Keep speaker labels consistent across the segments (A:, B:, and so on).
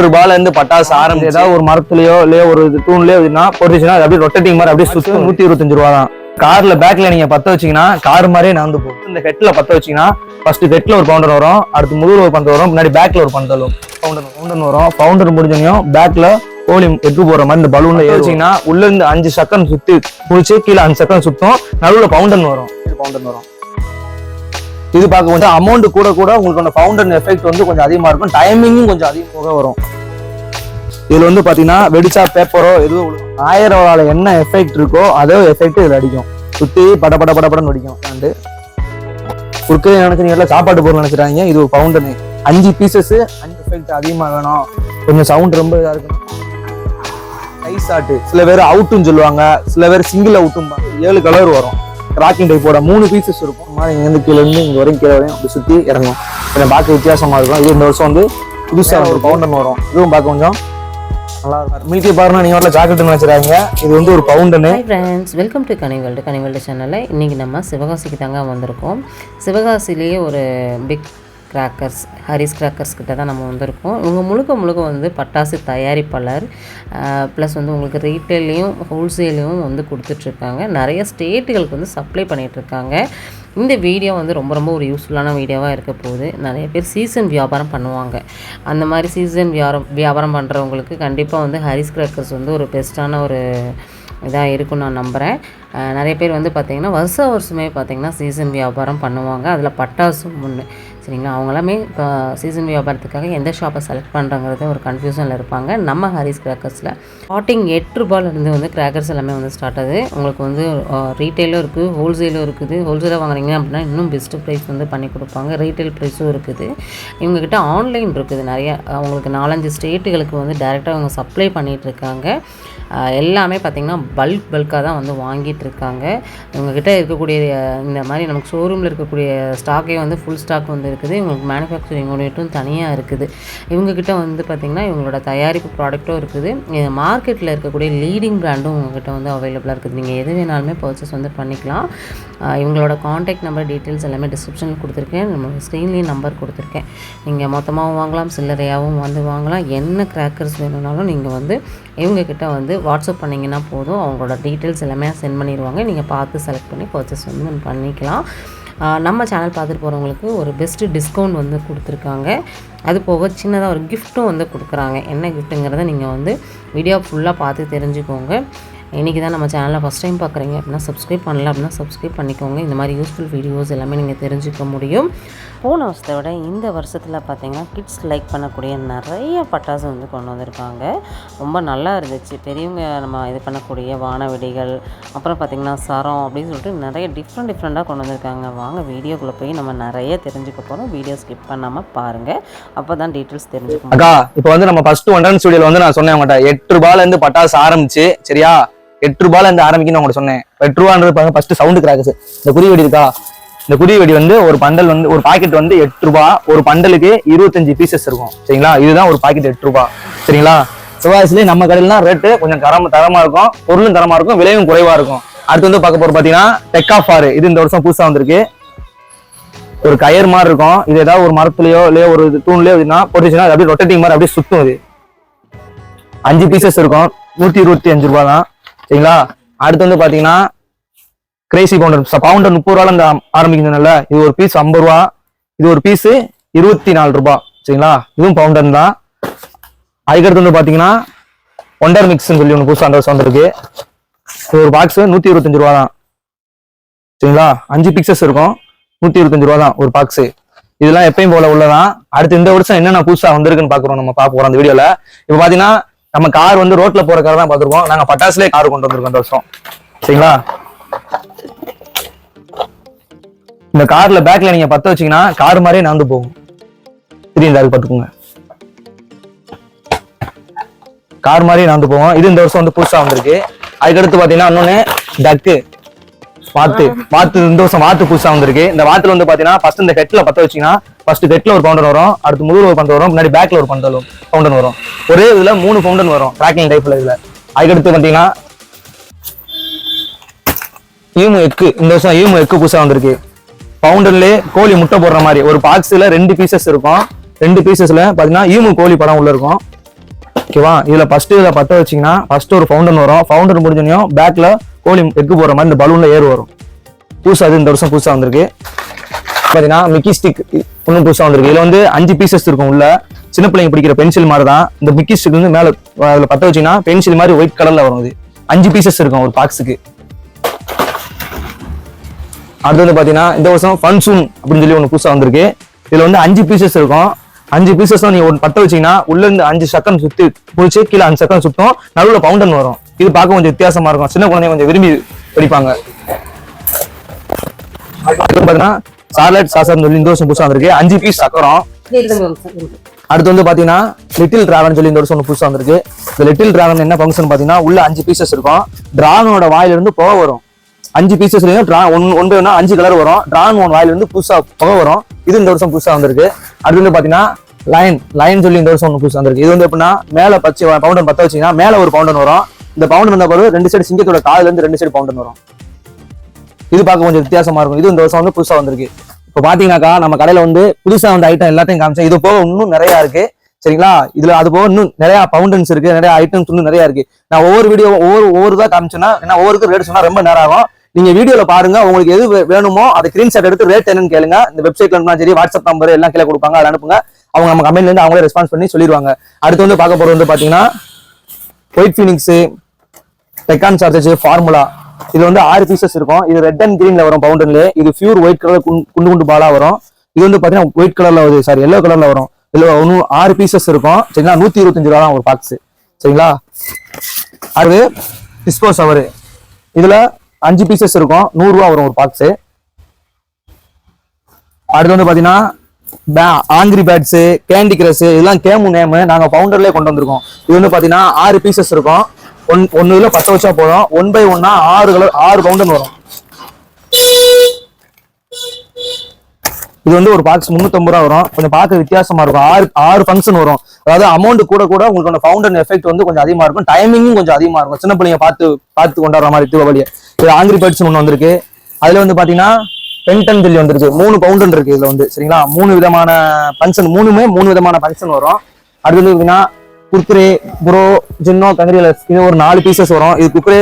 A: ரூபாயில இருந்து பட்டாசு ஆரம்பிச்சு ஏதாவது ஒரு மரத்துலயோ இல்லையோ ஒரு தூண்லயோ பொறிச்சுன்னா அது அப்படியே ரொட்டேட்டிங் மாதிரி அப்படியே சுத்தி 125 ரூபா தான். கார்ல பேக்ல நீங்க பத்த வச்சீங்கன்னா கார் மாதிரியே நகர்ந்து போகும். இந்த ஹெட்ல பத்த வச்சீங்கன்னா ஃபர்ஸ்ட் ஹெட்ல ஒரு பவுண்டர் வரும், அடுத்து முதுகுல ஒரு பவுண்டர் வரும், முன்னாடி பேக்ல ஒரு பவுண்டர் வரும். பவுண்டர் முடிஞ்சோம் பேக்ல கோழி எட்டு போற மாதிரி இந்த பலூன்ல ஏறிச்சீங்கன்னா உள்ள இருந்து 5 செகண்ட் சுத்தி குளிச்சு கீழே 5 செகண்ட் சுத்தம், நடுவுல பவுண்டர் வரும். இது பார்க்க கொஞ்சம் அமௌண்ட் கூட உங்களுக்கு அந்த ஃபவுண்டன் எஃபெக்ட் வந்து கொஞ்சம் அதிகமா இருக்கும், டைமிங்கும் கொஞ்சம் அதிகமாக வரும். இதுல வந்து பாத்தீங்கன்னா வெடிச்சா பேப்பரோ எதுவும் 1000 என்ன எஃபெக்ட் இருக்கோ அதே எஃபெக்ட் இதுல அடிக்கும், சுத்தி படன்னு வெடிக்கும். குறுக்கே நினைச்சீங்க சாப்பாட்டு பொருள் நினைச்சிட்டாங்க. இது ஒரு பவுண்டன் 5 பீசஸ் 5 எஃபெக்ட் அதிகமா வேணும், கொஞ்சம் சவுண்ட் ரொம்ப இதா இருக்கணும். ஐஸ் ஆட்டு சில பேர் அவுட்டுன்னு சொல்லுவாங்க, சில பேர் சிங்கிள் அவுட்டும். 7 கலர் வரும். ராக்கிங் டைப்போட 3 பீசஸ் இருக்கும். இங்க இருந்து கீழே இருந்து இங்க வரைக்கும் கீழே வரையும் அப்படி சுத்தி இறங்கும். கொஞ்சம் பார்க்க வித்தியாசமா இருக்கும். இது இந்த வருஷம் வந்து புதுசா ஒரு பவுண்டன் வரும். இதுவும் பார்க்க கொஞ்சம் நல்லா இருக்கும். மில்கி பார்னா நீங்க வரல சாக்லேட் நினைச்சிடாங்க, இது வந்து ஒரு பவுண்டனு.
B: ஹாய் ஃப்ரெண்ட்ஸ், வெல்கம் டு கனிவேல்டு சேனலில். இன்றைக்கி நம்ம சிவகாசிக்கு தாங்க வந்திருக்கோம். சிவகாசிலேயே ஒரு பிக் கிராக்கர்ஸ் ஹரிஸ் கிராக்கர்ஸ் கிட்ட தான் நம்ம வந்திருக்கோம். இவங்க முழுக்க வந்து பட்டாசு தயாரிப்பாளர், ப்ளஸ் வந்து உங்களுக்கு ரீட்டெயிலையும் ஹோல்சேலையும் வந்து கொடுத்துட்ருக்காங்க. நிறைய ஸ்டேட்டுகளுக்கு வந்து சப்ளை பண்ணிகிட்ருக்காங்க. இந்த வீடியோ வந்து ரொம்ப ஒரு யூஸ்ஃபுல்லான வீடியோவாக இருக்க போகுது. நிறைய பேர் சீசன் வியாபாரம் பண்ணுவாங்க. அந்த மாதிரி சீசன் வியாபாரம் பண்ணுறவங்களுக்கு கண்டிப்பாக வந்து ஹரிஸ் கிராக்கர்ஸ் வந்து ஒரு பெஸ்ட்டான ஒரு இதாக இருக்குன்னு நான் நம்புகிறேன். நிறைய பேர் வந்து பார்த்திங்கன்னா வருஷமே பார்த்திங்கன்னா சீசன் வியாபாரம் பண்ணுவாங்க. அதில் பட்டாசும் ஒன்று, சரிங்களா? அவங்களாமே இப்போ சீசன் வியாபாரத்துக்காக எந்த ஷாப்பை செலக்ட் பண்ணுறங்கிறது ஒரு கன்ஃபியூஷனில் இருப்பாங்க. நம்ம ஹரிஸ் கிராக்கர்ஸில் ஸ்டார்டிங் 8 ரூபாயிலேருந்து வந்து கிராக்கர்ஸ் எல்லாமே வந்து ஸ்டார்ட் ஆகுது. உங்களுக்கு வந்து ரீட்டெயிலும் இருக்குது, ஹோல்சேலும் இருக்குது. ஹோல்சேலாக வாங்குறீங்க அப்படின்னா இன்னும் பெஸ்ட்டு ப்ரைஸ் வந்து பண்ணி கொடுப்பாங்க. ரீட்டெயில் ப்ரைஸும் இருக்குது. இவங்ககிட்ட ஆன்லைன் இருக்குது நிறைய. அவங்களுக்கு 4-5 ஸ்டேட்டுகளுக்கு வந்து டைரெக்டாக அவங்க சப்ளை பண்ணிகிட்ருக்காங்க. எல்லாமே பார்த்திங்கன்னா பல்காக தான் வந்து வாங்கிட்டு இருக்காங்க. இவங்ககிட்ட இருக்கக்கூடிய இந்த மாதிரி நமக்கு ஷோரூமில் இருக்கக்கூடிய ஸ்டாக்கே வந்து ஃபுல் ஸ்டாக் வந்து இருக்குது. இவங்களுக்கு மேனுஃபேக்சரிங் யூனிட்டும் தனியாக இருக்குது. இவங்ககிட்ட வந்து பார்த்திங்கன்னா இவங்களோட தயாரிப்பு ப்ராடக்ட்டும் இருக்குது. மார்க்கெட்டில் இருக்கக்கூடிய லீடிங் பிராண்டும் உங்கள்கிட்ட வந்து அவைலபிளாக இருக்குது. நீங்கள் எது வேணாலுமே பர்ச்சேஸ் வந்து பண்ணிக்கலாம். இவங்களோட காண்டாக்ட் நம்பர் டீட்டெயில்ஸ் எல்லாமே டிஸ்கிரிப்ஷனில் கொடுத்துருக்கேன். நம்ம ஸ்க்ரீன்லேயும் நம்பர் கொடுத்துருக்கேன். நீங்கள் மொத்தமாகவும் வாங்கலாம், சில்லறையாகவும் வந்து வாங்கலாம். என்ன கிராக்கர்ஸ் வேணும்னாலும் நீங்கள் வந்து இவங்கக்கிட்ட வந்து வாட்ஸ்அப் பண்ணிங்கன்னா போதும். அவங்களோட டீட்டெயில்ஸ் எல்லாமே சென்ட் பண்ணிடுவாங்க. நீங்கள் பார்த்து செலக்ட் பண்ணி பர்ச்சேஸ் வந்து பண்ணிக்கலாம். நம்ம சேனல் பார்த்துட்டு போகிறவங்களுக்கு ஒரு பெஸ்ட்டு டிஸ்கவுண்ட் வந்து கொடுத்துருக்காங்க. அது போக சின்னதாக ஒரு கிஃப்ட்டும் வந்து கொடுக்குறாங்க. என்ன கிஃப்ட்டுங்கிறத நீங்கள் வந்து வீடியோ ஃபுல்லாக பார்த்து தெரிஞ்சுக்கோங்க. இன்றைக்கி தான் நம்ம சேனலில் ஃபஸ்ட் டைம் பார்க்குறீங்க அப்படின்னா சப்ஸ்கிரைப் பண்ணல அப்படின்னா சப்ஸ்கிரைப் பண்ணிக்கோங்க. இந்த மாதிரி யூஸ்ஃபுல் வீடியோஸ் எல்லாமே நீங்கள் தெரிஞ்சுக்க முடியும். போன வருஷத்தை விட இந்த வருஷத்தில் பார்த்திங்கன்னா கிட்ஸ் லைக் பண்ணக்கூடிய நிறைய பட்டாசு வந்து கொண்டு வந்திருக்காங்க. ரொம்ப நல்லா இருந்துச்சு. பெரியவங்க நம்ம இது பண்ணக்கூடிய வானவெடிகள், அப்புறம் பார்த்திங்கன்னா சரம் அப்படின்னு சொல்லிட்டு நிறைய டிஃப்ரெண்ட்டாக கொண்டு வந்திருக்காங்க. வாங்க வீடியோக்குள்ளே போய் நம்ம நிறைய தெரிஞ்சுக்க போகிறோம். வீடியோ ஸ்கிப் பண்ணாமல் பாருங்கள், அப்போ தான் டீட்டெயில்ஸ் தெரிஞ்சுக்கணும்.
A: அக்கா இப்போ வந்து நம்ம ஃபர்ஸ்ட் ஒன்றன் ஸ்டுடியோவில் வந்து நான் சொன்னேன் அவங்கள்ட்ட 8 ரூபாயிலேருந்து பட்டாசு ஆரம்பிச்சு, சரியா? 8 ரூபாயிலேருந்து ஆரம்பிக்கணும் அவங்க சொன்னேன். 8 ரூபான்றது ஃபர்ஸ்ட் சவுண்டு கிராக்கர்ஸ். இந்த குறி வெடி இருக்கா, இந்த குறி வெடி வந்து ஒரு பண்டல் வந்து ஒரு பாக்கெட் வந்து 8 ரூபா. ஒரு பண்டலுக்கு 25 பீசஸ் இருக்கும், சரிங்களா? இதுதான் ஒரு பாக்கெட் 8 ரூபா, சரிங்களா? சிவகாசிலே நம்ம கடையிலாம் ரேட்டு கொஞ்சம் தரமா இருக்கும், பொருளும் தரமா இருக்கும், விலையும் குறைவா இருக்கும். அடுத்து வந்து பார்க்க போற பாத்தீங்கன்னா டெக்காஃபார். இது இந்த வருஷம் புதுசா வந்திருக்கு. ஒரு கயர் மாதிரி இருக்கும். இது ஏதாவது ஒரு மரத்துலயோ இல்லையோ ஒரு தூண்லயோ பொறிச்சுன்னா அப்படியே ரொட்டேட்டிங் மாதிரி அப்படியே சுத்தும். இது 5 பீசஸ் இருக்கும், 125 ரூபா தான், சரிங்களா? அடுத்து வந்து பாத்தீங்கன்னா கிரேசி பவுண்டர். 30 ரூபாயில ஆரம்பிக்கிறதுனால இது ஒரு பீஸ் 50 ரூபா, இது ஒரு பீஸ் 24 ரூபா, சரிங்களா? இதுவும் பவுண்டர் தான். அதுக்கடுத்து வந்து பாத்தீங்கன்னா ஒண்டர் மிக்ஸ்ன்னு சொல்லி ஒன்று புதுசா அந்த வருஷம் வந்திருக்கு. இது ஒரு பாக்ஸ் 125 ரூபா தான், சரிங்களா? 5 பீசஸ் இருக்கும், 125 ரூபா தான் ஒரு பாக்ஸ். இதெல்லாம் எப்பயும் போல உள்ளதான். அடுத்து இந்த வருஷம் என்னென்ன புதுசா வந்திருக்குன்னு பாக்குறோம், நம்ம பார்க்க போறோம் அந்த வீடியோல. இப்ப பாத்தீங்கன்னா நம்ம கார் வந்து ரோட்ல போற கார் தான் பாத்துருக்கோம். நாங்க பட்டாசுலேயே கார் கொண்டு வந்திருக்கோம் இந்த வருஷம், சரிங்களா? இந்த கார்ல பேக்ல நீங்க பத்த வச்சீங்கன்னா கார் மாதிரியே நகர்ந்து போகும். தெரியுதா? அது பாத்துக்கோங்க, கார் மாதிரியே நகர்ந்து போகும். இது இந்த வருஷம் வந்து புதுசா வந்திருக்கு. அதுக்கடுத்து பாத்தீங்கன்னா இன்னொன்னு டக்கு வாத்து இந்த வருஷம் வாத்து புதுசா வந்திருக்கு. இந்த வாத்துல வந்து பாத்தீங்கன்னா ஃபர்ஸ்ட் இந்த ஹெட்ல பத்த வச்சீங்கன்னா ஃபர்ஸ்ட் ஹெட்ல ஒரு பவுண்டர் வரும், அடுத்து முதுகுல ஒரு பவுண்டர் வரும், முன்னாடி பேக்ல ஒரு பவுண்டர் வரும். ஒரே இதுல 3 பவுண்டர் வரும் ட்ராக்கிங் டைப்ல. இதுல அதுக்கடுத்து பாத்தீங்கன்னா ஈமு எக்கு. இந்த வருஷம் ஈமு எக்கு புதுசா வந்திருக்கு. பவுண்டர்லயே கோழி முட்டை போடுற மாதிரி ஒரு பாக்ஸ்ல 2 பீசஸ் இருக்கும். 2 பீசஸ்ல பாத்தீங்கன்னா ஈமு கோழி படம் உள்ள இருக்கும். ஓகேவா. இதுல இதை பத்த வச்சீங்கன்னா ஒரு ஃபவுண்டன் வரும். ஃபவுண்டன் முடிஞ்சோடனே பேக்ல கோழி எக்கு போற மாதிரி இந்த பலூன்ல ஏறு வரும். புதுசா இந்த வருஷம் புதுசா வந்திருக்கு பாத்தீங்கன்னா மிக்கி ஸ்டிக். இன்னும் புதுசா வந்திருக்கு. இதுல வந்து 5 பீசஸ் இருக்கும். உள்ள சின்ன பிள்ளைங்க பிடிக்கிற பென்சில் மாதிரி தான் இந்த மிக்கி ஸ்டிக் வந்து மேல அதுல பத்த வச்சீங்கன்னா பென்சில் மாதிரி ஒயிட் கலர்ல வரும். இது 5 பீசஸ் இருக்கும் ஒரு பாக்ஸுக்கு. அடுத்து வந்து பாத்தீங்கன்னா இந்த வருஷம் ஃபன்சூன் அப்படின்னு சொல்லி ஒன்று புதுசா வந்திருக்கு. இதுல வந்து 5 பீசஸ் இருக்கும். 5 பீசஸ் தான் நீ ஒன்று பத்த வச்சீங்கன்னா உள்ள இருந்து 5 செகண்ட் சுத்தி பிடிச்சி கீழே 5 செகண்ட் சுத்தம், நடுவில் பவுண்டன் வரும். இது பார்க்க கொஞ்சம் வித்தியாசமா இருக்கும். சின்ன குழந்தைங்க கொஞ்சம் விரும்பி படிப்பாங்க. அடுத்து பாத்தீங்கன்னா சார்லட் சாசர்னு சொல்லி இந்த வருஷம் புதுசா வந்திருக்கு. 5 பீஸ் சக்கரம். அடுத்து வந்து பாத்தீங்கன்னா லிட்டில் டிராகன் சொல்லி இந்த வருஷம் புதுசா வந்திருக்கு. இந்த லிட்டில் டிராகன் என்ன ஃபங்க்ஷன் பாத்தீங்கன்னா உள்ள 5 பீசஸ் இருக்கும். டிராகனோட வாயில இருந்து புகை வரும். 5 பீசஸ்லயும் ஒன் பை 5 கலர் வரும். டிராகன் வாயில இருந்து புதுசா புகை வரும். இது இந்த வருஷம் புதுசா வந்திருக்கு. அடுத்து வந்து பாத்தீங்கன்னா லயன் சொல்லி இந்த வருஷம் ஒன்று புதுசா வந்திருக்கு. இது வந்து எப்படின்னா மேல பவுண்டன் பத்த வச்சீங்கன்னா மேல ஒரு பவுண்டன் வரும். இந்த பவுண்டன் வந்த பிறகு 2 சைடு சிங்கத்தோட காதுல இருந்து 2 சைடு பவுண்டன் வரும். இது பார்க்க கொஞ்சம் வித்தியாசமா இருக்கும். இது இந்த வருஷம் வந்து புதுசா வந்திருக்கு. இப்போ பாத்தீங்கன்னாக்கா நம்ம கடையில வந்து புதுசா வந்த ஐட்டம் எல்லாத்தையும் காமிச்சேன். இது போக இன்னும் நிறைய இருக்கு சரிங்களா. இதுல அது போக இன்னும் நிறைய பவுண்டன்ஸ் இருக்கு, நிறைய ஐட்டம்ஸ் இன்னும் நிறைய இருக்கு. நான் ஒவ்வொரு வீடியோ ஒவ்வொரு காமிச்சேன்னா ஏன்னா ஒவ்வொருக்கு ரேட் சொன்னா ரொம்ப நேரம் ஆகும். நீங்க வீடியோல பாருங்க, உங்களுக்கு எது வேணுமோ அதை ஸ்கிரீன்ஷாட் எடுத்து ரேட் என்னன்னு கேளுங்க. இந்த வெப்சைட்ல இருந்தாலும் சரி, வாட்ஸ்அப் நம்பர் எல்லாம் கீழே கொடுப்பாங்க, அதை அனுப்புங்க. அவங்க நம்ம கமெண்ட்ல இருந்து அவங்களே ரெஸ்பான்ஸ் பண்ணி சொல்லிடுவாங்க. அடுத்து வந்து பார்க்க போறது வந்து பாத்தீங்கன்னா white Phoenix, Deccan charges, formula. இது வந்து 6 பீசஸ் இருக்கும். இது ரெட் அண்ட் கிரீன்ல வரும் பவுண்டன்ல. இது பியூர் ஒயிட் கலர் குண்டு பாலா வரும். இது வந்து பாத்தீங்கன்னா ஒயிட் கலர்ல வருது, சாரி எல்லோ கலர்ல வரும். இதுல 6 பீசஸ் இருக்கும் சரிங்களா. 125 ரூபா தான் ஒரு பாக்ஸ் சரிங்களா. அது டிஸ்போ சவர். இதுல 5 பீசஸ் இருக்கும், 100 ரூபா வரும் ஒரு பாக்ஸ். அடுத்து வந்து பாத்தீங்கன்னா ஆங்கிரி பேட்ஸ், கேண்டி கிரஷ், இதெல்லாம் கேமு நேம் நாங்க பவுண்டர்லயே கொண்டு வந்திருக்கோம். இது வந்து பாத்தீங்கன்னா 6 பீசஸ் இருக்கும். ஒன்னு பத்த வச்சா போதும். 1 by 1 6 பவுண்டன் வரும். இது வந்து ஒரு பாக்ஸ் 350 ரூபா வரும். கொஞ்சம் பார்க்க வித்தியாசமா இருக்கும். 6 ஃபங்க்ஷன் வரும். அதாவது அமௌண்ட் கூட உங்களுக்கு ஃபவுண்டன் எஃபெக்ட் வந்து கொஞ்சம் அதிகமா இருக்கும். டைமிங்கும் கொஞ்சம் அதிகமா இருக்கும். சின்ன பிள்ளைங்க பார்த்து கொண்டாடுற மாதிரி தீபாவளியை. இது ஆங்கிரி பேட்ஸ் ஒன்று வந்திருக்கு. அதுல வந்து பாத்தீங்கன்னா பென்டன் சொல்லி வந்திருக்கு. 3 பவுண்டன் இருக்கு இதுல வந்து சரிங்களா. 3 விதமான ஃபங்க்ஷன், 3 விதமான ஃபங்க்ஷன் வரும். அடுத்து வந்து பாத்தீங்கன்னா குர்குரே, ப்ரோ, ஜின்னோ, கங்கரிலஸ். இது ஒரு 4 பீசஸ் வரும். இது குர்குரே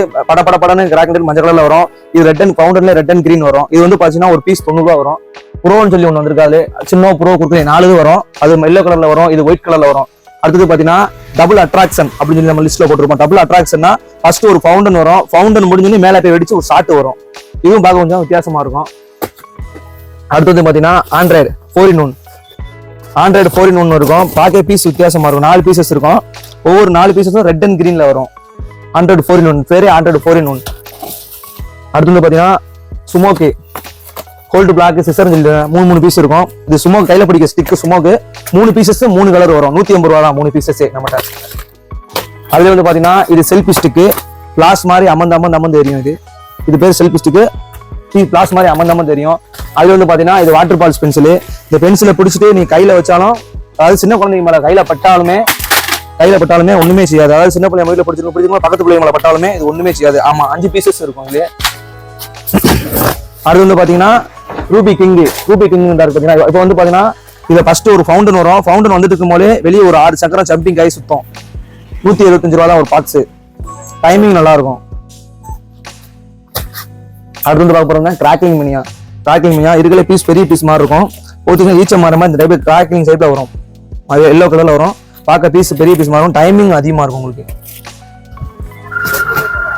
A: படன்னு கிராக்கெட் மஞ்சள் கலர்ல வரும். இது ரெட் அண்ட் பவுண்டர்ல ரெட் அண்ட் கிரீன் வரும். இது வந்து பாத்தீங்கன்னா ஒரு பீஸ் 90 ரூபா வரும். ப்ரோன்னு சொல்லி ஒன்று வந்திருக்காது. சின்ன ப்ரோ குர்குரே 4 வரும். அது எல்லோ கலர்ல வரும். இது ஒயிட் கலர்ல வரும். அடுத்தது பாத்தீங்கன்னா டபுள் அட்ராக்ஷன் அப்படின்னு சொல்லி நம்ம லிஸ்ட்ல போட்டிருப்போம். டபுள் அட்ராக்ஷன்னா ஃபர்ஸ்ட் ஒரு ஃபவுண்டன் வரும். ஃபவுண்டன் முடிஞ்சு மேல போய் வெடிச்சு ஒரு ஷாட் வரும். இதுவும் பார்க்க கொஞ்சம் வித்தியாசமா இருக்கும். அடுத்தது பாத்தீங்கன்னா ஆண்ட்ராய்டு 4-in-1. ஆண்ட்ராய்டு 4-in-1 இருக்கும். பார்க்க பீஸ் வித்தியாசமா இருக்கும். 4 பீசஸ் இருக்கும். ஒவ்வொரு 4 பீசஸும் ரெட் அண்ட் கிரீன்ல வரும். ஆண்ட்ராய்டு 4-in-1 பேரு ஆண்ட்ராய்டு 4-in-1. அடுத்து பாத்தீங்கன்னா சுமோக்கு கோல்டு பிளாக் சிசர் 3 பீஸ் இருக்கும். இது சுமோக் கையில பிடிக்க ஸ்டிக். சுமோக்கு 3 பீசஸ் 3 கலர் வரும். 150 ரூபா தான் 3 பீசஸ் நம்மகிட்ட. அதுல வந்து பாத்தீங்கன்னா இது செல்ஃபி ஸ்டிக்கு. பிளாஸ் மாதிரி அமர்ந்து தெரியும். இது பேர் செல்ஃபி ஸ்டிக்கு. பிளாஸ் மாதிரி அமர்ந்து தெரியும். அதுல வந்து பாத்தீங்கன்னா இது வாட்டர் பால்ஸ் பென்சில். இந்த பென்சிலை பிடிச்சிட்டு நீ கையில வச்சாலும், அதாவது சின்ன குழந்தைங்க மேல கையில பட்டாலுமே ஒண்ணுமே செய்யாது. அதாவது சின்ன பிள்ளைங்க வீட்டுல பிடிச்சிருக்கோம் பக்கத்து பிள்ளைங்க மேல பட்டாலுமே இது ஒண்ணுமே செய்யாது. ஆமா 5 பீசஸ் இருக்கும் இதுல. அது வந்து பாத்தீங்கன்னா ரூபி கிங் பாத்தீங்கன்னா இப்போ வந்து பாத்தீங்கன்னா இதுல ஃபர்ஸ்ட் ஒரு ஃபவுண்டன் வரும். ஃபவுண்டன் வந்துட்டு இருக்கும் போதே வெளியே ஒரு 6 சக்கரம் ஜம்பிங் கை சுத்தம். 175 ரூபா தான் ஒரு பாக்ஸ். டைமிங் நல்லா இருக்கும். அடுத்து வந்து பார்க்க போறோம்னா கிராக்கிங் மினியா இதுக்குள்ள பீஸ் பெரிய பீஸ் மாதிரி இருக்கும். ஒருத்தங்க ஈச்ச மாதிரி இந்த டைப் கிராக்கிங் சைட்ல வரும். அது எல்லோ கலர்ல வரும். பார்க்க பீஸ் பெரிய பீஸ் மாதிரி இருக்கும். டைமிங் அதிகமா இருக்கும் உங்களுக்கு.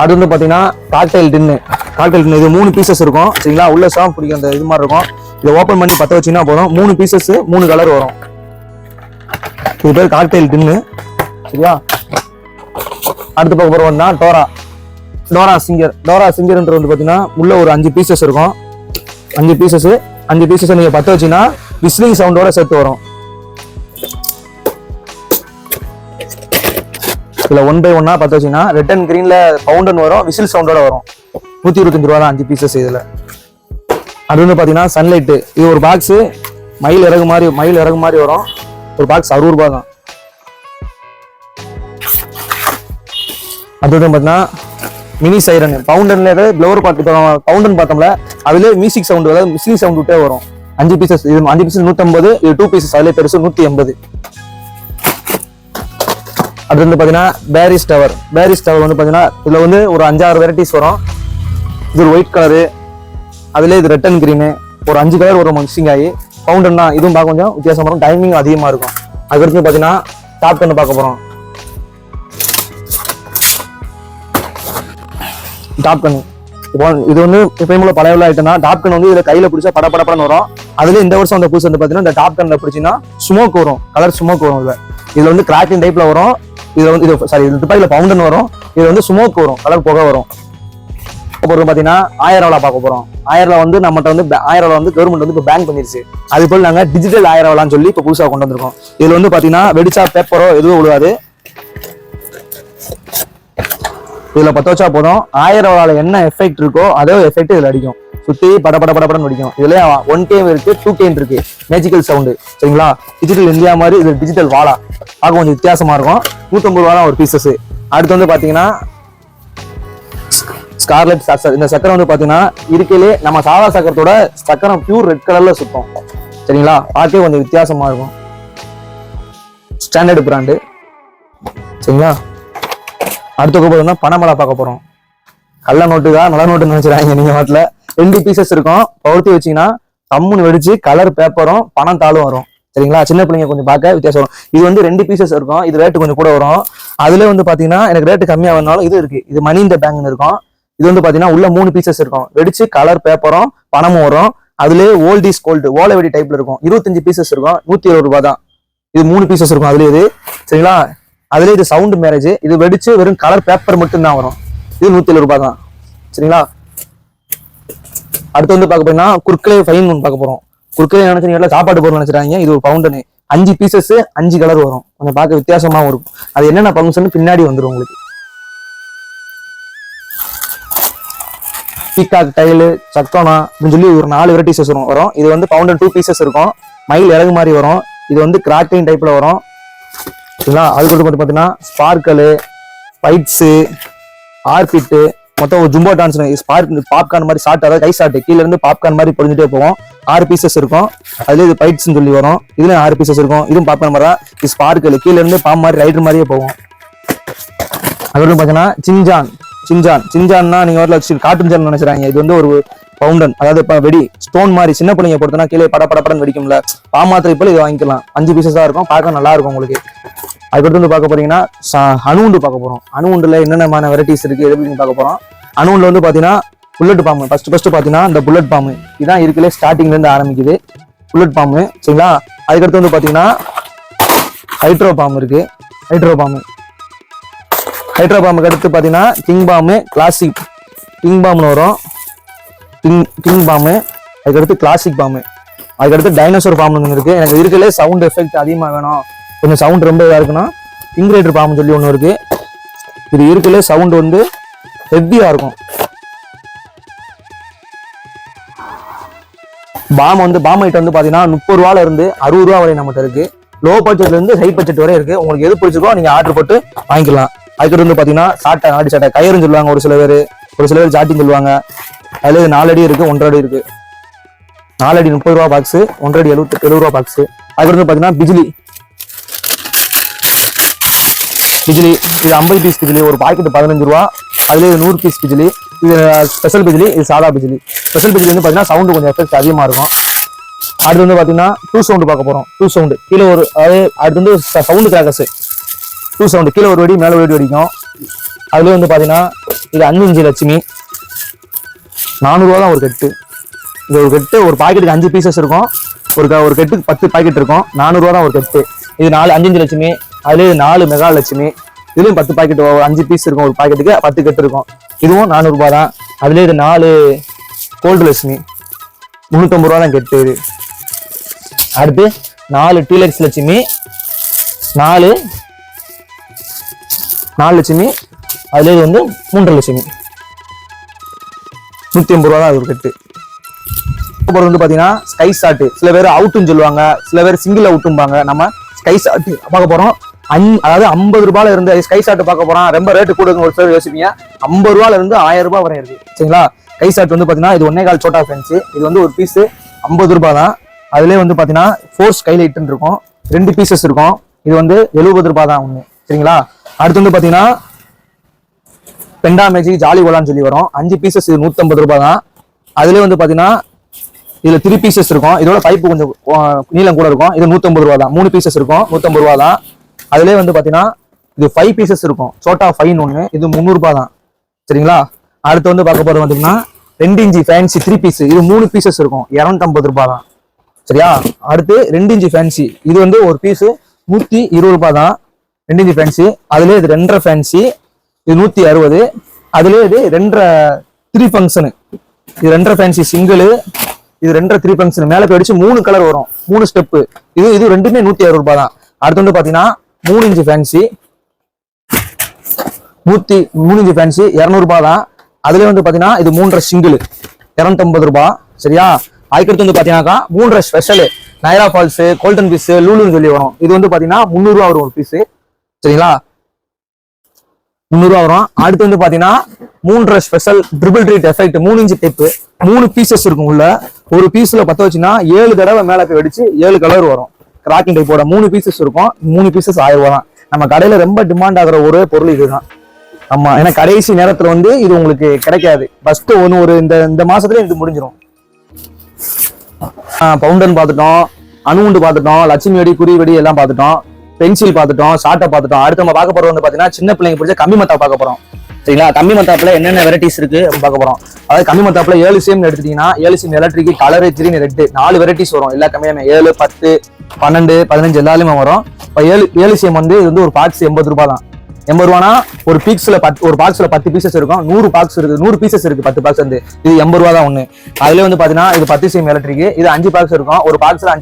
A: அது வந்து பாத்தீங்கன்னா காக்டைல் டின்னு இது 3 பீசஸ் இருக்கும் சரிங்களா. உள்ள சாஃப்ட் பிடிக்கும் அந்த இது மாதிரி இருக்கும். இதை ஓப்பன் பண்ணி பத்த வச்சீங்கன்னா போதும். 3 பீசஸ் 3 கலர் வரும். இது பேர் காக்டைல் டின்னு சரியா. அடுத்து பார்க்க போறோம்னா டோரா சிங்கர்ன்ற வந்து பாத்தீங்கன்னா உள்ள ஒரு 5 பீசஸ் இருக்கும். 5 பீசஸ் நீங்க பத்த வச்சீங்கன்னா விஸ்லிங் சவுண்டோட சேர்த்து வரும். இதுல 1 by 1 பத்த வச்சீங்கன்னா ரெட் அண்ட் கிரீன்ல பவுண்டன் வரும். விசில் சவுண்டோட வரும். 125 ரூபா தான் 5 பீசஸ் இதுல. அது வந்து பாத்தீங்கன்னா சன்லைட். இது ஒரு பாக்ஸ் மயில் இறகு மாதிரி வரும். ஒரு பாக்ஸ் 60 ரூபாய் தான். அது வந்து பாத்தீங்கன்னா மினி சைரன் பவுண்டன்ல ப்ளவர் பவுண்டன் பார்த்தோம்ல அதுல மியூசிக் சவுண்ட், அதாவது மிஸ்லிங் சவுண்ட் விட்டே வரும். 5 பீசஸ். இது 5 பீசஸ் 150. இது 2 பீசஸ் அதுல பெருசு 180. அது வந்து பார்த்தீங்கன்னா பேரிஸ் டவர் வந்து பார்த்தீங்கன்னா இதில் வந்து ஒரு 5-6 வெரைட்டிஸ் வரும். இது ஒரு ஒயிட் கலரு, அதுலேயே இது ரெட் அண்ட் கிரீனு, ஒரு 5 கலர் வரும் மிக்சிங் ஆகி. பவுண்டர் தான், இதுவும் பார்க்க கொஞ்சம் வித்தியாசமாக இருக்கும், டைமிங் அதிகமாக இருக்கும். அதுக்கடுத்து பார்த்தீங்கன்னா டாப் கன் பார்க்க போகிறோம். டாப் கன் இப்போ இது வந்து எப்பயும் போல பழைய ஐட்டம் தான். டாப் கன் வந்து இதில் கையில் பிடிச்சா படப்படப்படன்னு வரும். அதுலேயே இந்த வருஷம் அந்த புதுசு வந்து பார்த்தீங்கன்னா இந்த டாப் கன்ல பிடிச்சின்னா ஸ்மோக் வரும், கலர் ஸ்மோக் வரும். இதில் வந்து கிராக்கிங் டைப்ல வரும். இதுல வந்து இது துப்பாக்கில பவுண்டன் வரும். இது வந்து ஸ்மோக் வரும், கலர் புகை வரும். அப்புறம் பாத்தீங்கன்னா 1000 பார்க்க போறோம். 1000 வந்து நம்மகிட்ட வந்து 1000 வந்து கவர்மெண்ட் வந்து இப்போ பேன் பண்ணிருச்சு. அது போல நாங்க டிஜிட்டல் 1000 சொல்லி இப்போ புதுசாக கொண்டு வந்திருக்கோம். இதுல வந்து பாத்தீங்கன்னா வெடிச்சா பேப்பரோ எதுவும் விழுவாது. இதுல 10 வச்சா போதும். 1000 என்ன எஃபெக்ட் இருக்கோ அதே எஃபெக்ட் இதுல அடிக்கும். சுத்தி படப்படன்னு அடிக்கும். இதுல 1K இருக்கு, 2K இருக்கு, மேஜிக்கல் சவுண்டு. சரிங்களா? டிஜிட்டல் இந்தியா மாதிரி இது டிஜிட்டல் வாலா பார்க்க கொஞ்சம் வித்தியாசமா இருக்கும். 150 ரூபா தான் ஒரு பீசஸ். அடுத்து வந்து பாத்தீங்கன்னா ஸ்கார்லெட் சாக்சர். இந்த சக்கரம் வந்து பாத்தீங்கன்னா இருக்கையிலே நம்ம சாதா சக்கரத்தோட சக்கரம் பியூர் ரெட் கலர்ல சுத்தம். சரிங்களா? பார்க்கவே கொஞ்சம் வித்தியாசமா இருக்கும். Standard brand. சரிங்களா? அடுத்த பார்த்தோம்னா பணமலா பார்க்க போறோம். கள்ள நோட்டு தான் நல்ல நோட்டுன்னு நினைச்சிடாங்க நீங்க வாட்டில். 2 பீசஸ் இருக்கும். பவுர்த்தி வச்சீங்கன்னா கம்முன்னு வெடிச்சு கலர் பேப்பரும் பணம் தாளும் வரும். சரிங்களா? சின்ன பிள்ளைங்க கொஞ்சம் பார்க்க வித்தியாசம் வரும். இது வந்து 2 பீசஸ் இருக்கும். இது ரேட்டு கொஞ்சம் கூட வரும். அதுல வந்து பாத்தீங்கன்னா எனக்கு ரேட்டு கம்மியா வந்தாலும் இது இருக்கு. இது மணி இந்த பேங்க்னு இருக்கும். இது வந்து பாத்தீங்கன்னா உள்ள 3 பீசஸ் இருக்கும். வெடிச்சு கலர் பேப்பரும் பணமும் வரும். அதுலேயே ஓல்ட் இஸ் கோல்டு ஓலவெடி டைப்ல இருக்கும். 25 பீசஸ் இருக்கும். 120 ரூபாய் தான். இது 3 பீசஸ் இருக்கும். அதுல இது சரிங்களா? அதுல இது சவுண்ட் மேரேஜ். இது வெடிச்சு வெறும் கலர் பேப்பர் மட்டும் தான் வரும். இது 170 ரூபாய் தான். சரிங்களா? அடுத்து வந்து பார்க்க போறீங்கன்னா குர்குரே ஃபைன் ஒன்று பார்க்க போறோம். குர்குரே நினைச்சு சாப்பாடு பொருள் நினைச்சிட்டாங்க. இது ஒரு பவுண்டனு 5 பீசஸ் 5 கலர் வரும். கொஞ்சம் பார்க்க வித்தியாசமாகவும் இருக்கும். அது என்னென்ன ஃபங்க்ஷன் பின்னாடி வந்துடும் உங்களுக்கு. பீகாக் டைலு சக்கோனா அப்படின்னு சொல்லி ஒரு 4 வெரைட்டிஸ் வரும். இது வந்து பவுண்டர் 2 பீசஸ் இருக்கும். மயில் இறகு மாதிரி வரும். இது வந்து கிராக்டிங் டைப்ல வரும். சரிங்களா? அதுக்கு வந்து பார்த்தீங்கன்னா ஸ்பார்க்கலு, ஃபைட்ஸு, ஆர்பிட்டு, மொத்தம் ஒரு ஜும்போ டான்ஸ் ஸ்பார்க் பாப்கார்ன் மாதிரி ஷார்ட், அதாவது கை ஷார்ட் கீழே இருந்து பாப்கார்ன் மாதிரி பொழிஞ்சிட்டே போவோம். 6 பீசஸ் இருக்கும். அதுல இது ஃபைட்ஸ்ன்னு சொல்லி வரும். இதுல 6 பீசஸ் இருக்கும். இதுவும் பாப்கார்ன் மாதிரி தான். இது ஸ்பார்க்கல் கீழே இருந்து பாம் மாதிரி ரைடர் மாதிரியே போவோம். அது பார்த்தீங்கன்னா சிஞ்சான்னா நீங்க வரல கார்ட்டூன் சேனல் நினைச்சாங்க. இது வந்து ஒரு பவுண்டன், அதாவது இப்போ வெடி ஸ்டோன் மாதிரி சின்ன பிள்ளைங்க பொறுத்தனா கீழே படப்படன்னு வெடிக்கும்ல, பாமாத்திரை போல இது வாங்கிக்கலாம். 5 பீசஸ் தான் இருக்கும். பார்க்க நல்லா இருக்கும் உங்களுக்கு. அதுக்கடுத்து வந்து பார்க்க போறீங்கன்னா அணுகுண்டு பார்க்க போறோம். அணுகுண்டுல என்னென்ன வெரைட்டிஸ் இருக்கு எது பார்க்க போறோம். அணுகுண்டுல வந்து பாத்தீங்கன்னா புல்லட் பாம்பு ஃபர்ஸ்ட் பாத்தீங்கன்னா இந்த புல்லட் பாம்பு இதான் இருக்குல்ல, ஸ்டார்டிங்ல இருந்து ஆரம்பிக்குது புல்லட் பாம்பு. சரிங்களா? அதுக்கடுத்து வந்து பாத்தீங்கன்னா ஹைட்ரோ பாம்பு இருக்கு. ஹைட்ரோ பாம்புக்கு அடுத்து பாத்தீங்கன்னா கிங் பாம்பு, கிளாசிக் கிங் பாம்புன்னு வரும். கிங் பாம்பு, அதுக்கடுத்து கிளாசிக் பாம்பு, அதுக்கடுத்து டைனோசர் பாம்பு இருக்கு. எனக்கு இருக்குல்ல சவுண்ட் எஃபெக்ட் அதிகமாக வேணும், கொஞ்சம் சவுண்ட் ரொம்ப இதாக இருக்குன்னா கிங் ரைடர் பாம்பு சொல்லி ஒன்று இருக்கு. இது இருக்குல்ல சவுண்ட் வந்து ஹெவியா இருக்கும். பாம் ஐட்டம் வந்து பாத்தீங்கன்னா 30 ரூபால இருந்து 60 ரூபா வரை நம்மகிட்ட இருக்கு. லோ பட்ஜெட்ல இருந்து ஹை பட்ஜெட் வரை இருக்கு. உங்களுக்கு எது பிடிச்சிருக்கோ நீங்க ஆர்டர் போட்டு வாங்கிக்கலாம். அதுக்கு வந்து பாத்தீங்கன்னா சாட்டை, நாடி சாட்டை, கயிறுன்னு சொல்லுவாங்க ஒரு சில பேர் ஜாட்டின்னு சொல்லுவாங்க. அதுல 4 அடி இருக்கு, 1.5 அடி இருக்கு. 4 அடி 30 ரூபா பாக்ஸ், 1.5 அடி 70 ரூபா பாக்ஸ். அதுக்கு வந்து பாத்தீங்கன்னா பிஜிலி இது 50 பீஸ் பிஜிலி, ஒரு பாக்கெட் 15 ரூபா. அதுல 100 பீஸ் பிஜிலி. இது ஸ்பெஷல் பிஜிலி, இது சாதா பிஜிலி. ஸ்பெஷல் பிஜிலி வந்து பாத்தீங்கன்னா சவுண்ட் கொஞ்சம் எஃபெக்ட் அதிகமா இருக்கும். அடுத்து வந்து பாத்தீங்கன்னா 2 சவுண்ட் பார்க்க போறோம். 2 சவுண்ட் கீழே ஒரு, அதாவது அடுத்து வந்து சவுண்ட் கிராக்கர்ஸ் 2 சவுண்ட் கீழே ஒரு வெடி மேல ஒரு வெடி வெடிக்கும். அதுல வந்து பாத்தீங்கன்னா இது 5 இன்ச்சு லட்சுமி, 400 ரூபா தான் ஒரு கெட்டு. இது ஒரு கெட்டு, ஒரு பாக்கெட்டுக்கு 5 பீசஸ் இருக்கும். ஒரு கெட்டுக்கு 10 பாக்கெட் இருக்கும். 400 ரூபா தான் ஒரு கெட்டு. இது 5 இன்ச்சு லட்சுமி, அதுல 4 மெகா லட்சுமி. இதுலயும் 10 பாக்கெட், 5 பீஸ் இருக்கும். ஒரு பாக்கெட்டுக்கு 10 கெட்டு இருக்கும். இதுவும் 400 ரூபாய் தான். அதுல இது 4 கோல்டு லட்சுமி, 350 ரூபா தான் கெட்டு. இது அடுத்து 4 டீலக்ஸ் லட்சுமி, 4 லட்சுமி, அதுல இது வந்து 3 லட்சுமி, 150 ரூபா தான் அது ஒரு கெட்டு. அப்புறம் வந்து பாத்தீங்கன்னா ஸ்கை ஷாட், சில பேர் அவுட்டுன்னு சொல்லுவாங்க, சில பேர் சிங்கிள் அவுட்டும்பாங்க. நம்ம ஸ்கை ஷாட் பார்க்க போறோம். அதாவது 50 ரூபாயில இருந்து ஸ்கை ஷாட் பார்க்க போறோம். ரொம்ப ரேட்டு கூடுங்க ஒரு சிலர் யோசிப்பீங்க. 50 ரூபாயில இருந்து 1000 ரூபாய் வரை இருக்கு. சரிங்களா? ஸ்கை ஷாட் வந்து பாத்தீங்கன்னா இது 1.25 சோட்டா ஃபென்ஸ். இது வந்து ஒரு பீஸ் 50 ரூபாய் தான். அதுலேயே வந்து பாத்தீங்கன்னா 4 ஸ்கைலைட்னு இருக்கும். 2 பீசஸ் இருக்கும். இது வந்து 70 ரூபாய் தான் ஒண்ணு. சரிங்களா? அடுத்து வந்து பாத்தீங்கன்னா பெண்டா மேஜிக் ஜாலி கோலான்னு சொல்லி வரும். 5 பீசஸ் இது 150 ரூபாய் தான். அதுல வந்து பாத்தீங்கன்னா இதுல 3 பீசஸ் இருக்கும். இதோட பைப்பு கொஞ்சம் நீளம் கூட இருக்கும். இது 150 ரூபாய் தான். 3 பீசஸ் இருக்கும், 150 ரூபாய் தான். அதுலயே வந்து பாத்தீங்கன்னா இது 5 பீசஸ் இருக்கும். சோட்டா 5 ஒண்ணு, இது 300 ரூபாய் தான். சரிங்களா? அடுத்து வந்து பார்க்க போறது பாத்தீங்கன்னா 2 இன்ச் ஃபேன்சி 3 பீஸ், இது 3 பீசஸ் இருக்கும், 250 ரூபாய் தான். சரியா? அடுத்து 2 இன்ச் ஃபேன்சி, இது வந்து ஒரு பீஸ் 120 ரூபாய் தான். 2 இன்ச் ஃபேன்சி. அதுல இது 2.5 ஃபேன்சி, இது 160. அதுல இது 2.5 3 ஃபங்க்ஷனு, இது 2.5 ஃபேன்சி சிங்கிள், இது 2.5 3 ஃபங்க்ஷன். மேல போயிடுச்சு 3 கலர் வரும், 3 ஸ்டெப்பு. இது ரெண்டுமே 160 ரூபாய் தான். அடுத்து வந்து பாத்தீங்கன்னா 3 இன்ச் ஃபேன்சி 3 இன்ச் ஃபேன்சி 200 ரூபாய் தான். அதுல வந்து பாத்தீங்கன்னா இது 3.5 சிங்கிள் 250 ரூபாய். சரியா? அதுக்கடுத்து வந்து பாத்தீங்கன்னாக்கா 3.5 ஸ்பெஷல் நைரா ஃபால்ஸ், கோல்டன் பீஸ், லூலுன்னு சொல்லி வரும். இது வந்து பாத்தீங்கன்னா 300 ரூபாய் வரும் ஒரு பீஸ். சரிங்களா? 300 ரூபாய் வரும். அடுத்து வந்து பாத்தீங்கன்னா 3.5 special triple treat effect 3 inch type, 3 pieces இருக்கும் உள்ள. ஒரு பீஸ்ல பத்த வச்சுன்னா 7 தடவை மேல போய் வெடிச்சு 7 கலர் வரும். கிராக்கிங் டைப்போட 3 பீசஸ் இருக்கும். 3 பீசஸ் 1000 ரூபாய் தான். நம்ம கடையில ரொம்ப டிமாண்ட் ஆகிற ஒரே பொருள் இதுதான். ஆமா, ஏன்னா கடைசி நேரத்துல வந்து இது உங்களுக்கு கிடைக்காது. ஃபர்ஸ்ட் ஒரு இந்த மாசத்துல இது முடிஞ்சிடும். பவுண்டன் பார்த்துட்டோம், அணுகுண்டு பார்த்துட்டோம், லட்சுமி வெடி, குறி வெடி எல்லாம் பார்த்துட்டோம், பென்சில் பார்த்துட்டோம், ஷார்ட்டை பார்த்துட்டோம். அடுத்து நம்ம பார்க்க போறது வந்து பாத்தீங்கன்னா சின்ன பிள்ளைங்க பிடிச்ச கம்மி மத்தா பார்க்க போறோம். சரிங்களா? கம்மி மத்தாப்புல என்னென்ன வெரைட்டிஸ் இருக்கு அப்படின்னு பார்க்க போறோம். அதாவது கம்மி மத்தாப்புல 7 சேம் எடுத்துட்டீங்கன்னா 7 same electric, colour, green, red 4 varieties வரும். எல்லா கம்மியுமே 7, 10, 12, 15 எல்லாருமே வரும். இப்போ 7 சேம் வந்து இது வந்து ஒரு பாக்ஸ் 80 ரூபாய் தான். 80 ரூபானா ஒரு பீக்ஸ்ல ஒரு பாக்ஸ்ல 10 பீசஸ் இருக்கும். 100 பாக்ஸ் இருக்கு, 100 பீசஸ் இருக்கு. 10 பாக்ஸ் வந்து இது 80 ரூபாய் தான் ஒண்ணு. அதுல வந்து பாத்தீங்கன்னா இது 10 சேம் எலக்ட்ரிக், இது 5 பாக்ஸ் இருக்கும். ஒரு பாக்ஸ்ல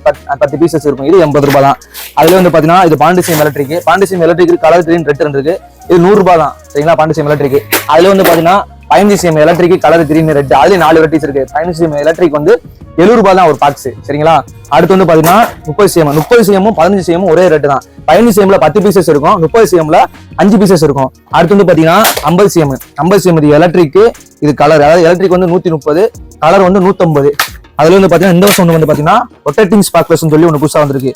A: 10 பீசஸ் இருக்கும். இது 80 ரூபாய் தான். அதுல வந்து பாத்தீங்கன்னா இது 12 same electric, 12 same electric colour, green, red இருக்கு. இது 100 ரூபாய் தான். சரிங்களா? 12 சேம் எலக்ட்ரிக். அதுல வந்து பாத்தீங்கன்னா 15 same electric colour, green, red, அதுல 4 வெரைட்டிஸ் இருக்கு. 15 சேம் எலக்ட்ரிக் வந்து 70 ரூபாய் தான் ஒரு பாக்ஸ். சரிங்களா? அடுத்து வந்து பாத்தீங்கன்னா 30 சேமும் 15 சேமும் ஒரே ரேட்டு தான். 15 சேம்ல 10 பீசஸ் இருக்கும், 30 சேம்ல 5 பீசஸ் இருக்கும். அடுத்து வந்து பாத்தீங்கன்னா 50 சேம் இது எலக்ட்ரிக், இது கலர். அதாவது எலக்ட்ரிக் வந்து 130, கலர் வந்து 150. அதுல வந்து பாத்தீங்கன்னா இந்த வருஷம் வந்து பாத்தீங்கன்னா ரொட்டேட்டிங் ஸ்பார்க்லர்ஸ் சொல்லி ஒன்று புதுசா வந்திருக்கு.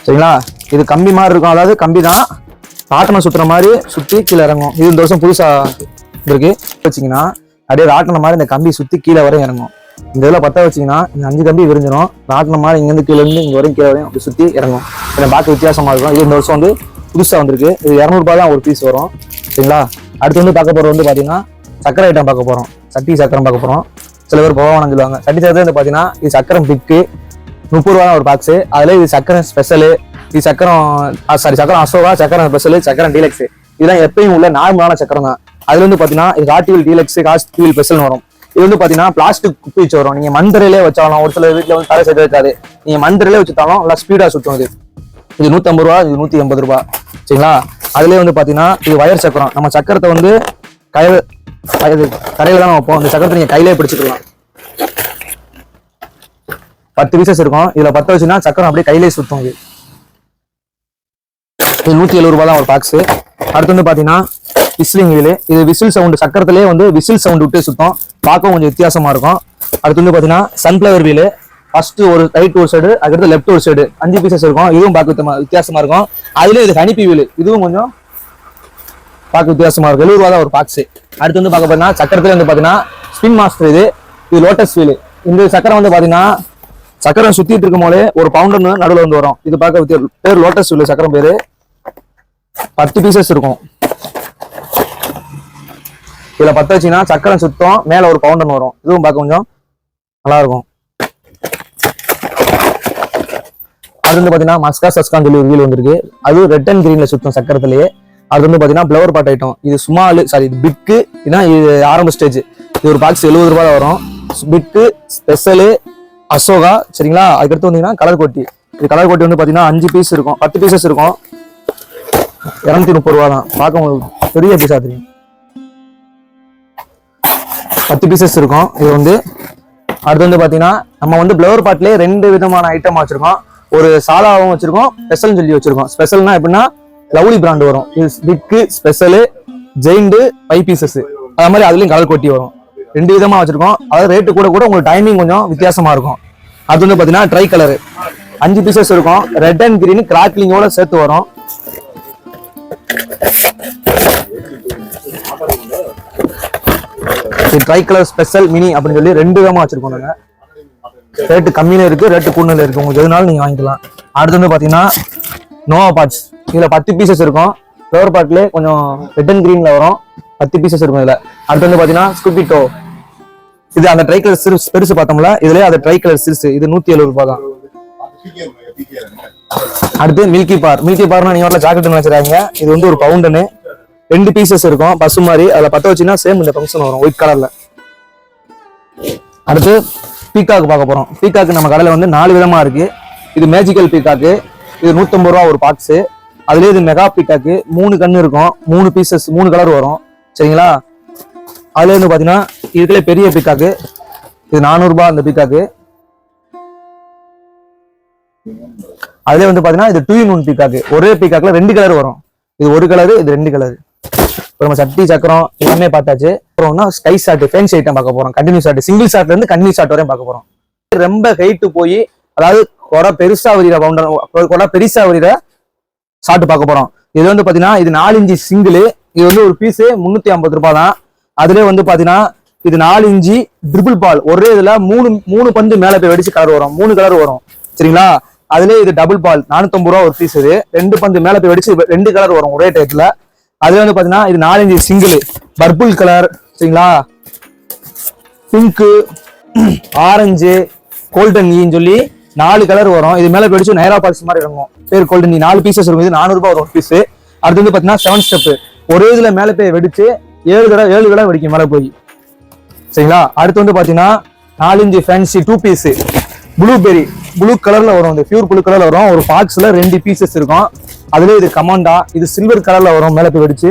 A: சரிங்களா? இது கம்பி மாதிரி இருக்கும். அதாவது கம்பி தான், ராட்டனம் சுத்துற மாதிரி சுத்தி கீழே இறங்கும். இது இந்த வருஷம் புதுசா இருக்கு. வச்சீங்கன்னா அப்படியே ராட்டனம் மாதிரி இந்த கம்பி சுத்தி கீழே வரையும் இறங்கும். இந்த இதில் பற்ற வச்சீங்கன்னா இந்த 5 கம்பி விரிஞ்சிடும். ராட்டனம் மாதிரி இங்கேருந்து கீழே இருந்து இங்கே வரையும் கீழே வரையும் அப்படி சுற்றி இறங்கும். இதை பார்க்க வித்தியாசமா இருக்கும். இது இந்த வருஷம் வந்து புதுசாக வந்திருக்கு. இது 200 ரூபாய் தான் ஒரு பீஸ் வரும். சரிங்களா? அடுத்து வந்து பார்க்க போகிறது வந்து பார்த்தீங்கன்னா சக்கரை ஐட்டம் பார்க்க போகிறோம். சட்டி சக்கரம் பார்க்க போகிறோம். சில பேர் பகவானம் சொல்லுவாங்க. சட்டி சக்கரை வந்து பார்த்தீங்கன்னா இது சக்கரம் பிக்கு 30 ரூபா தான் ஒரு பாக்ஸ். அதில் இது சக்கரம் ஸ்பெஷலு, இது சக்கரம் சக்கரம் அசோகா, சக்கரம் ஸ்பெஷலு, சக்கரம் டீலக்ஸ். இதெல்லாம் எப்பயும் உள்ள நார்மலான சக்கரம் தான். அதுல வந்து பாத்தீங்கன்னா இது காட்டிவில் டீலக்ஸ், காஸ்டிவில் ஸ்பெஷல் வரும். இது வந்து பாத்தீங்கன்னா பிளாஸ்டிக் குப்பி வச்சு வரும். நீங்க மண்தரையிலே வச்சாலும், ஒரு சில வீட்டுல வந்து தலை சைடு வைக்காது, நீங்க மண்தரையிலே வச்சுட்டாலும் நல்லா ஸ்பீடா சுத்தும். இது 150 ரூபா, இது 180 ரூபாய். சரிங்களா? அதுலயே வந்து பாத்தீங்கன்னா இது வயர் சக்கரம். நம்ம சக்கரத்தை வந்து கரையில தான் வைப்போம். இந்த சக்கரத்தை நீங்க கையிலே பிடிச்சிக்கலாம். 10 பீசஸ் இருக்கும். இதுல 10 வச்சுன்னா சக்கரம் அப்படியே கையிலே சுத்தும். இது 170 ரூபாய் தான் ஒரு பாக்ஸ். அடுத்து வந்து பாத்தீங்கன்னா விசிலிங் வீல். இது விசில் சவுண்ட், சக்கரத்திலே வந்து விசில் சவுண்ட் விட்டு சுத்தம், பார்க்கவும் கொஞ்சம் வித்தியாசமா இருக்கும். அடுத்து வந்து பாத்தீங்கன்னா சன்ஃபிளவர் வீல். ஃபர்ஸ்ட் ஒரு ரைட் ஒரு சைடு, அதுக்கடுத்து லெஃப்ட் ஒரு சைடு 5 பீசஸ் இருக்கும். இதுவும் பார்க்க வித்தியாசமா இருக்கும். அதுல இது ஹனிபி வீல், இதுவும் கொஞ்சம் பார்க்க வித்தியாசமா இருக்கும். 70 ரூபாய் தான் ஒரு பாக்ஸ். அடுத்து வந்து பார்க்க போனா சக்கரத்துல வந்து பாத்தீங்கன்னா ஸ்பின் மாஸ்டர். இது லோட்டஸ் வீல். இந்த சக்கரம் வந்து பாத்தீங்கன்னா சக்கரம் சுத்திட்டு இருக்கும் போதே ஒரு பவுண்டர் நடுவில் வந்து வரும். இது பார்க்க பேர் லோட்டஸ் வீல். சக்கரம் பேரு 10 பீசஸ் இருக்கும். இதுல 10 வச்சீங்கன்னா சக்கரம் சுத்தம், மேல ஒரு பவுண்டர் வரும். இதுவும் பார்க்க கொஞ்சம் நல்லா இருக்கும். அது வந்து பாத்தீங்கன்னா மஸ்கா சஸ்கான்னு சொல்லி ஒரு வீல் வந்திருக்கு. அது ரெட் அண்ட் கிரீன்ல சுத்தம் சக்கரத்திலேயே. அது வந்து பாத்தீங்கன்னா பிளவர் பாட் ஐட்டம். இது ஸ்மால், இது பிக்கு, இதுதான் இது ஆரம்ப ஸ்டேஜ். இது ஒரு பாக்ஸ் 70 ரூபாய் வரும். பிக்கு, ஸ்பெஷலு, அசோகா. சரிங்களா? அதுக்கடுத்து வந்தீங்கன்னா கலர் கோட்டி. இது கலர் கோட்டி வந்து பாத்தீங்கன்னா 5 பீஸ் இருக்கும், 10 பீசஸ் இருக்கும். 230 ரூபாய் தான். பார்க்க பெரிய பீஸா தெரியும். 10 பீசஸ் இருக்கும். இது வந்து அடுத்து வந்து பாத்தீங்கன்னா நம்ம வந்து பிளவர் பாட்லயே 2 விதமான ஐட்டம் வச்சிருக்கோம். ஒரு சாலாவும் வச்சிருக்கோம், ஸ்பெஷல் சொல்லி வச்சிருக்கோம். ஸ்பெஷல்னா எப்படின்னா லவ்லி பிராண்ட் வரும். இது பிக்கு, ஸ்பெஷலு, ஜெயிண்ட் 5 பீசஸ். அது மாதிரி அதுலயும் கலர் கொட்டி வரும். 2 விதமா வச்சிருக்கோம். அதாவது ரேட்டு கூட உங்களுக்கு டைமிங் கொஞ்சம் வித்தியாசமா இருக்கும். அது வந்து பாத்தீங்கன்னா ட்ரை கலர் 5 பீசஸ் இருக்கும். ரெட் அண்ட் கிரீன் கிராக்லிங்கோட சேர்த்து வரும். ட்ரை கலர் ஸ்பெஷல் மினி அப்படின்னு சொல்லி 2 விதமா வச்சிருக்கோம் நாங்க. ரேட்டு கம்மியில இருக்கு, ரேட்டு கூடுதல இருக்கு. உங்களுக்கு எதுனாலும் நீங்க வாங்கிக்கலாம். அடுத்து வந்து பாத்தீங்கன்னா நோவா பார்ட்ஸ். இதுல 10 பீசஸ் இருக்கும். ஃப்ளவர் பாட்ல கொஞ்சம் ரெட் அண்ட் கிரீன்ல வரும். 10 பீசஸ் இருக்கும் இதுல. அடுத்து வந்து பாத்தீங்கன்னா ஸ்கூபிட்டோ. இது அந்த ட்ரை கலர் சிறுசு பெருசு பார்த்தோம்ல, இதுலயே அது ட்ரை கலர் சிறுசு. இது 170 ரூபாய் தான். அடுத்து மில்கி பார். மில்கி பார்னா நீங்க வரல சாக்லேட் நினைச்சிருக்காங்க. இது வந்து ஒரு பவுண்டனு 2 பீசஸ் இருக்கும் பசு மாதிரி. அதுல 10 வச்சுன்னா சேம் இந்த ஃபங்க்ஷன் வரும் ஒயிட் கலர்ல. அடுத்து பீகாக் பார்க்க போறோம். பீகாக் நம்ம கடையில வந்து 4 விதமா இருக்கு. இது மேஜிக்கல் பீகாக்கு. இது 150 ரூபா ஒரு பாக்ஸ். அதுலயே இது மெகா பீகாக்கு 3 கண்ணு இருக்கும், 3 பீசஸ், 3 கலர் வரும். சரிங்களா? அதுல இருந்து பாத்தீங்கன்னா இதுல பெரிய பீகாக்கு. இது 400 ரூபாய் அந்த பீகாக்கு. அதுல வந்து பாத்தீங்கன்னா இது 2 in 1 பீகாக்கு. ஒரே பீகாக்ல 2 கலர் வரும். இது ஒரு கலரு, இது 2 கலர். நம்ம சட்டி சக்கரம் எல்லாமே பார்த்தாச்சு. அப்புறம்னா ஸ்கை ஷாட் ஃபேன்சி ஐட்டம் பார்க்க போறோம். கண்டினியூ ஷாட், சிங்கிள் ஷாட்ல இருந்து கண்டினியூ ஷாட் வரையும் பார்க்க போறோம். ரொம்ப ஹைட்டு போய் அதாவது கொடை பெருசா வரியிற பவுண்டர், கொடை பெருசா வரியிற ஷாட் பார்க்க போறோம். இது வந்து பாத்தீங்கன்னா இது 4 இன்ச்சு சிங்கிள். இது வந்து ஒரு பீஸ் 350 ரூபாய் தான். அதுல வந்து பாத்தீங்கன்னா இது 4 இன்ச்சு ட்ரிபிள் பால். ஒரே இதுல 3 பந்து மேல போய் வெடிச்சு கலர் வரும். 3 கலர் வரும். சரிங்களா? அதுல இது டபுள் பால் 450 ரூபா ஒரு பீஸ். இது 2 பந்து மேல போய் வெடிச்சு 2 கலர் வரும் ஒரே டயத்துல. அதுல வந்து பாத்தீங்கன்னா இது 4 இன்ச்சு சிங்கிள் பர்பிள் கலர். சரிங்களா? பிங்க், ஆரஞ்சு, கோல்டன் ஈன்னு சொல்லி 4 கலர் வரும். இது மேல போயிடுச்சு நைரா பால்ஸ் மாதிரி இருக்கும். பேர் கோல்டன் ஈ. 4 பீசஸ் இருக்கும். இது 400 ரூபாய் வரும் பீஸ். அடுத்து வந்து பாத்தீங்கன்னா 7 ஸ்டெப். ஒரே இதுல மேல போய் வெடிச்சு 7 தடவை வெடிக்கும் மேல போய். சரிங்களா? அடுத்து வந்து பாத்தீங்கன்னா 4 inch fancy 2 piece blueberry. Blue கலர்ல வரும். இந்த பியூர் ப்ளூ கலர்ல வரும். ஒரு பாக்ஸ்ல 2 பீசஸ் இருக்கும். அதுல இது கமாண்டா. இது சில்வர் கலர்ல வரும் மேல போய் வெடிச்சு.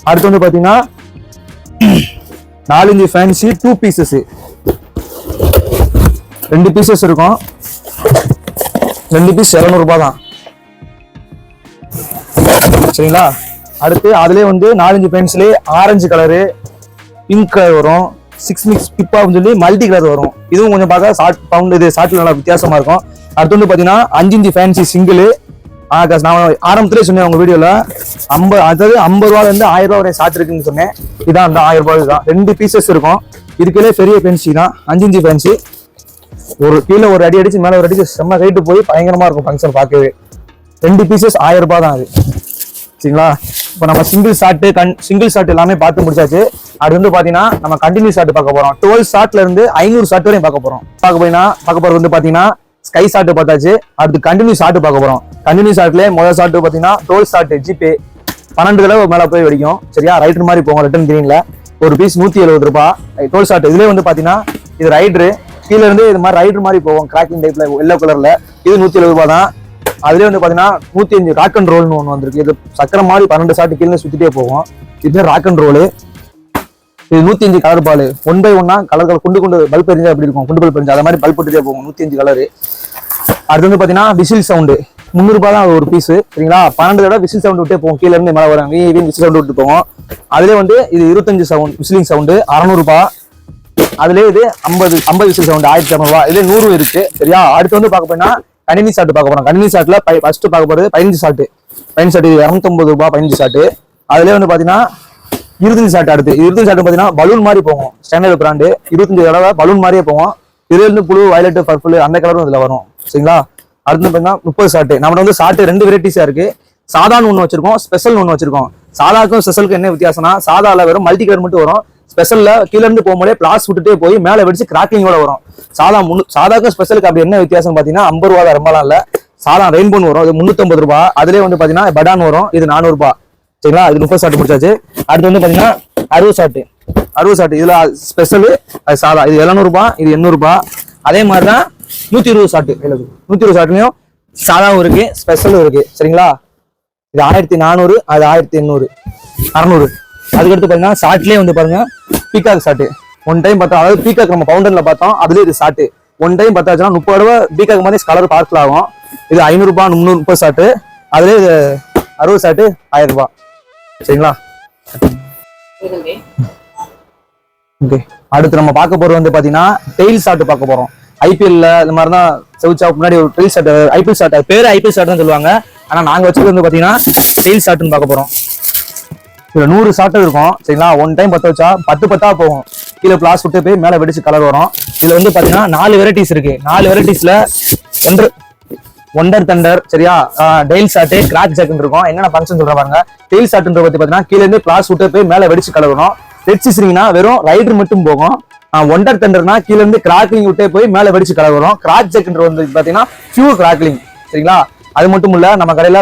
A: அடுத்து வந்து பாத்தீங்கன்னா 4 இன்ச்சு ஃபேன்சி 2 பீசஸ் 2 பீசஸ் இருக்கும். 2 பீஸ் 700 ரூபாய் தான். சரிங்களா? அடுத்து அதுலயே வந்து 4 இன்ச்சு பென்சிலே ஆரஞ்சு கலரு, பிங்க் கலர் வரும். 6 மிக்ஸ் பிப்பான்னு சொல்லி மல்டி கலர் வரும். இதுவும் கொஞ்சம் பார்க்க ஷார்ட் பவுண்ட், இது ஷார்ட்ல நல்லா வித்தியாசமா இருக்கும். அடுத்து வந்து பாத்தீங்கன்னா 5 இன்ச்சு ஃபேன்சி சிங்கிள். நான் ஆரம்பத்திலே சொன்னேன் உங்க வீடியோல 50 ரூபாயில இருந்து 1000 ரூபாய் வரை ஷார்ட் இருக்குன்னு சொன்னேன். இதான் அந்த 1000 ரூபாய் தான். 2 பீசஸ் இருக்கும். இதுக்கே பெரிய பென்சி தான் 5 இன்ச்சு ஃபேன்சி. ஒரு கீழே ஒரு அடி அடிச்சு மேல ஒரு அடிச்சு செம்ம கைட்டு போய் பயங்கரமா இருக்கும் ஃபங்க்ஷன் பார்க்கவே. 2 பீசஸ் 1000 ரூபாய் தான் அது. சரிங்களா? இப்போ நம்ம சிங்கிள் ஷாட் எல்லாமே பார்த்து முடிச்சாச்சு. அது வந்து பாத்தீங்கன்னா நம்ம கண்டினியூ ஷாட் பார்க்க போறோம். 12 ஷாட்ல இருந்து 500 ஷாட் வரையும் பார்க்க போறது வந்து பாத்தீங்கன்னா ஸ்கை ஷாட் பார்த்தாச்சு. அடுத்து கண்டினியூ ஷாட் பார்க்க போறோம். கண்டினியூ ஷாட்ல முதல் ஷாட் பாத்தீங்கன்னா 12 ஷாட் ஜிபே 12 தடவை மேல போய் வெடிக்கும். சரியா? ரைடர் மாதிரி போகும் ரிட்டன் கிரீன்ல. ஒரு பீஸ் 170 ரூபாய் 12 ஷாட். இதுல வந்து பாத்தீங்கன்னா இது ரைடரு. கீழே இருந்து இது மாதிரி ரைடர் மாதிரி போகும் கிராக்கிங் டைப்ல எல்லோ கலர்ல. இது 170 ரூபாய் தான். அதுலயே வந்து பாத்தீங்கன்னா 105 ராக் அண்ட் ரோல்னு ஒன்று வந்திருக்கு. இது சக்கரம் மாதிரி 12 ஷாட் கீழே சுத்திட்டே போகும். இது ராக் அண்ட் ரோலு. இது 105 கலர் பால். 1 by 1 கலர் குண்டு பல்ப் எரிஞ்சா எப்படி இருக்கும், குண்டு பல்ப் எரிஞ்சா அதை மாதிரி பல்ப் போட்டுட்டே போகும். 105 கலரு. அடுத்து வந்து பாத்தீங்கன்னா விசில் சவுண்டு 300 ரூபாய் தான் ஒரு பீஸ். சரிங்களா? 12 தடவை விசில் சவுண்ட் விட்டே போகும். கீழே இருந்து மேலே வராங்க விசில் சவுண்ட் விட்டு போகும். அதுலேயே வந்து இது 25 சவுண்ட் விசிலிங் சவுண்டு 600 ரூபாய். அதுலேயே இது 50 விசில் சவுண்ட் 1200 ரூபாய். இதுல 100 இருக்கு. சரியா? அடுத்து வந்து பார்க்க போனா கணினி ஷாட் பார்க்க போறோம். கணினி ஷாட்ல ஃபர்ஸ்ட் பார்க்க போறது 15 ஷாட். 15 ஷாட் இது 250 ரூபாய் 15 ஷாட். அதுலேயே வந்து பாத்தீங்கன்னா 25 ஷாட். அடுத்து 25 ஷாட் பாத்தீங்கன்னா பலூன் மாதிரி போகும். ஸ்டாண்டர்ட் பிராண்டு 25 தடவை பலூன் மாதிரியே போகும். இதுல இருந்து ப்ளூ, வயலட், பர்பிள் அந்த கலரும் இதுல வரும். சரிங்களா? அடுத்து பாத்தீங்கன்னா 30 ஷாட். நம்ம வந்து ஷாட் 2 வெரைட்டிஸா இருக்கு. சாதான்னு ஒன்று வச்சிருக்கோம், ஸ்பெஷல் ஒன்று வச்சிருக்கோம். சாதாக்கும் ஸ்பெஷலுக்கு என்ன வித்தியாசம்னா சாதால வெறும் மல்டி கலர் மட்டும் வரும். ஸ்பெஷல்ல கீழே இருந்து போகும்போதே பிளாஸ் விட்டுட்டே போய் மேல வெடிச்சு கிராக்கிங்கோட வரும். சாதாக்கும் ஸ்பெஷலுக்கு அப்படி என்ன வித்தியாசம் பாத்தீங்கன்னா 50 ரூபாய் தான், ரொம்பலாம் இல்ல. சாதா ரெயின்போன் வரும். இது 350 ரூபாய். அதுலயே வந்து பாத்தீங்கன்னா படான் வரும். இது 400 ரூபாய். சரிங்களா? இது 30 ஷாட் முடிச்சாச்சு. அடுத்து வந்து பாத்தீங்கன்னா 60 ஷாட். 60 ஷாட் இதுல ஸ்பெஷல், அது சாதா. இது 700 ரூபாய், இது 800 ரூபாய். அதே மாதிரிதான் 120 ஷாட். 120 ஷாட்லயும் சாதாவும் இருக்கு, ஸ்பெஷலும் இருக்கு. சரிங்களா? இது 1400, அது 1800, 600. அதுக்கடுத்து பாத்தீங்கன்னா ஷாட்லயே வந்து பாருங்க பீகாக் ஷாட். 1 டைம் பார்த்தோம். அதாவது பீகாக் நம்ம பவுண்டர்ல பார்த்தோம். அதுல இது ஷாட் 1 டைம் பார்த்தாச்சுன்னா 30 தடவை பீகாக் மாதிரி கலர் பார்க்கல ஆகும். இது 500 ரூபாய் 330 ஷாட். அதுல இது 60 ஷாட் 1000 ரூபாய். சரிங்களா? ஓகே. அடுத்து நம்ம பார்க்க போறது வந்து பாத்தீங்கன்னா டெயில் ஷாட் பார்க்க போறோம். ஐபிஎல்ல இந்த மாதிரி தான் செவுச்சா முன்னாடி ஒரு டெயில் ஷாட், ஐபிஎல் ஷாட், பேரு ஐபிஎல் ஷாட் தான் சொல்லுவாங்க. ஆனா நாங்க வச்சது வந்து பாத்தீங்கன்னா டெயில் ஷாட்னு பார்க்க போறோம். இதுல 100 ஷார்ட் இருக்கும் சரிங்களா. ஒன் டைம் பத்த வச்சா 10 போகும். கீழே பிளாஸ் விட்டு போய் மேல வெடிச்சு கலர் வரும். இதுல வந்து பாத்தீங்கன்னா 4 வெரைட்டிஸ் இருக்கு. 4 வெரைட்டிஸ்ல ஒண்டர் தண்டர் சரியா, டெயில் ஷாட், கிராக் ஜாக்னு இருக்கும். என்னென்ன ஃபங்க்ஷன் சொல்ற பாருங்க. டெயில் ஷாட்ன்ற பத்தி பாத்தீங்கன்னா கீழே இருந்து பிளாஸ் விட்டு போய் மேல வெடிச்சு கலர் வரும். ரெட் சிஸ்ரிங்னா வெறும் ரைடர் மட்டும் போகும். ஒண்டர் தண்டர்னா கீழே இருந்து கிராக்லிங் விட்டே போய் மேல வெடிச்சு கலர் வரும். கிராக் ஜாக்ன்ற வந்து பாத்தீங்கன்னா பியூர் கிராக்லிங் சரிங்களா. அது மட்டும் இல்ல, நம்ம கடையில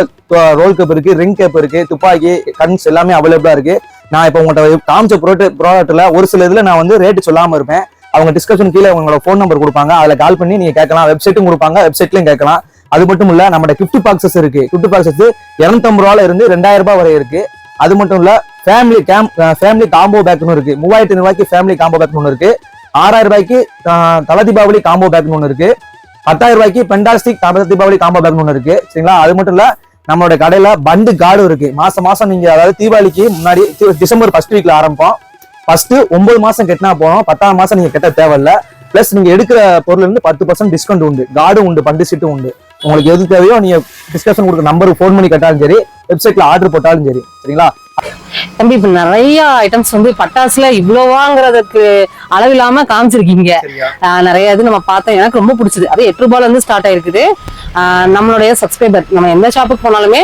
A: ரோல் கேப் இருக்கு, ரிங் கேப் இருக்கு, துப்பாக்கி, கன்ஸ் எல்லாமே அவைலபிளா இருக்கு. நான் இப்போ உங்கள்கிட்ட காமிச்ச ப்ராடக்ட்ல ஒரு சில இதுல நான் வந்து ரேட்டு சொல்லாம இருப்பேன். அவங்க டிஸ்கிரிப்ஷன் கீழே உங்களோட ஃபோன் நம்பர் கொடுப்பாங்க, அதுல கால் பண்ணி நீங்க கேட்கலாம். வெப்சைட்டும் கொடுப்பாங்க, வெப்சைட்லயும் கேட்கலாம். அது மட்டும் இல்ல, நம்மட கிஃப்ட் பாக்ஸஸ் இருக்கு. கிஃப்ட் பாக்ஸஸ் 250 ரூபாயில இருந்து 2000 ரூபாய் வரை இருக்கு. அது மட்டும் இல்ல, ஃபேமிலி காம்போ பேக்னு இருக்கு. 3500 ரூபாய்க்கு ஃபேமிலி காம்போ பேக்னு ஒன்று இருக்கு. 6000 ரூபாய்க்கு தல தீபாவளி காம்போ பேக்னு ஒன்று இருக்கு. 10,000 ரூபாய்க்கு பெண்டாஸ்டிக் தீபாவளி காம்போ பேக்னு ஒன்று இருக்கு சரிங்களா. அது மட்டும் இல்ல, நம்மளோட கடையில பண்டு கார்டு இருக்கு. மாசம் நீங்க அதாவது தீபாவளிக்கு முன்னாடி டிசம்பர் 1st வீக்ல ஆரம்பிப்போம். ஃபர்ஸ்ட் 9 மாசம் கட்டினா போறோம், 10ஆம் மாசம் நீங்க கட்ட தேவையில்ல. பிளஸ் நீங்க எடுக்கிற பொருள் இருந்து 10% டிஸ்கவுண்ட் உண்டு. கார்டும் உண்டு, பண்டு சீட்டும் உண்டு. உங்களுக்கு எது தேவையோ நீங்க டிஸ்கஷன் கொடுக்க நம்பருக்கு ஃபோன் பண்ணி கட்டாலும் சரி, வெப்சைட்ல ஆர்டர் போட்டாலும் சரி சரிங்களா.
B: தம்பி இப்ப நிறைய ஐட்டம்ஸ் வந்து பட்டாசுல இவ்வளவாங்கிறதுக்கு அளவில்லாம காமிச்சிருக்கீங்க. நிறைய இது நம்ம பார்த்தோம், எனக்கு ரொம்ப பிடிச்சது. அது 8 ரூபாயில இருந்து ஸ்டார்ட் ஆயிருக்குது. நம்மளுடைய சப்ஸ்கிரைபர் நம்ம எந்த ஷாப்புக்கு போனாலுமே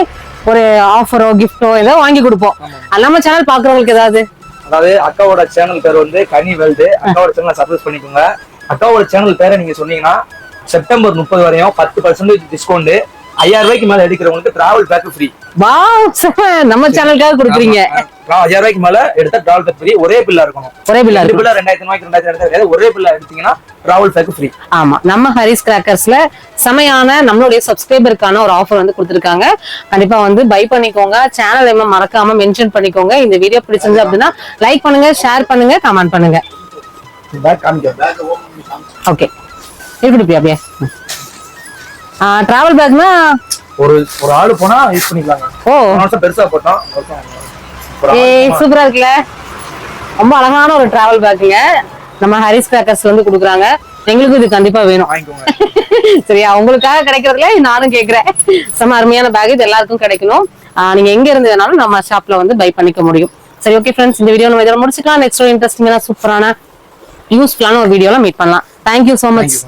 B: ஒரு ஆஃபரோ கிஃப்டோ ஏதோ வாங்கி கொடுப்போம். நம்ம சேனல் பாக்குறவங்களுக்கு ஏதாவது,
A: அதாவது அக்காவோட சேனல் பேர் வந்து கனி வேல்டு. அக்காவோட சேனலை சப்ஸ்கிரைப் பண்ணிக்கோங்க. அக்காவோட சேனல் பேரை நீங்க சொன்னீங்கன்னா செப்டம்பர் 30 வரையும் 10% டிஸ்கவுண்ட். 5000 ரூபாய்க்கு மேல எடுக்கிறவங்களுக்கு டிராவல் பேக் ஃப்ரீ.
B: நம்ம சேனலுக்காக கொடுக்குறீங்க.
A: 5000 ரூபாய்க்கு மேல எடுத்தா டிராவல் பேக் ஃப்ரீ. ஒரே பில்லா இருக்கணும். ஒரே பில்லா 2000 ரூபாய்க்கு ஒரே பில்லா எடுத்தீங்கன்னா டிராவல் பேக் ஃப்ரீ.
B: ஆமா, நம்ம ஹரிஸ் கிராக்கர்ஸ்ல செமையான நம்மளுடைய சப்ஸ்கிரைபருக்கான ஒரு ஆஃபர் வந்து கொடுத்துருக்காங்க. கண்டிப்பா வந்து பை பண்ணிக்கோங்க. சேனல் எல்லாம் மறக்காம மென்ஷன் பண்ணிக்கோங்க. இந்த வீடியோ பிடிச்சிருந்து அப்படின்னா லைக் பண்ணுங்க, ஷேர் பண்ணுங்க, கமெண்ட் பண்ணுங்க. ஓகே, இருக்கட்டும் அப்படியே. டிராவல் பேக்னா
A: ஒரு ஆளு போனா யூஸ் பண்ணிக்கலாங்க. ஓ, பெருசா போட்டோம்.
B: ஏய், சூப்பரா இருக்குல்ல. ரொம்ப அழகான ஒரு டிராவல் பேக்குங்க நம்ம ஹரிஸ் கிராக்கர்ஸ் வந்து கொடுக்குறாங்க. எங்களுக்கும் இது கண்டிப்பா வேணும். சரியா, உங்களுக்காக கிடைக்கிறதுல நானும் கேட்கிறேன். செம அருமையான பேக், இது எல்லாருக்கும் கிடைக்கணும். நீங்க எங்க இருந்து வேணாலும் நம்ம ஷாப்ல வந்து பை பண்ணிக்க முடியும். சரி, ஓகே ஃப்ரெண்ட்ஸ், இந்த வீடியோ நம்ம இதோட முடிச்சுக்கலாம். நெக்ஸ்ட் இன்ட்ரெஸ்டிங்கான சூப்பரான யூஸ்ஃபுல்லான ஒரு வீடியோல மீட் பண்ணலாம். Thank you so much.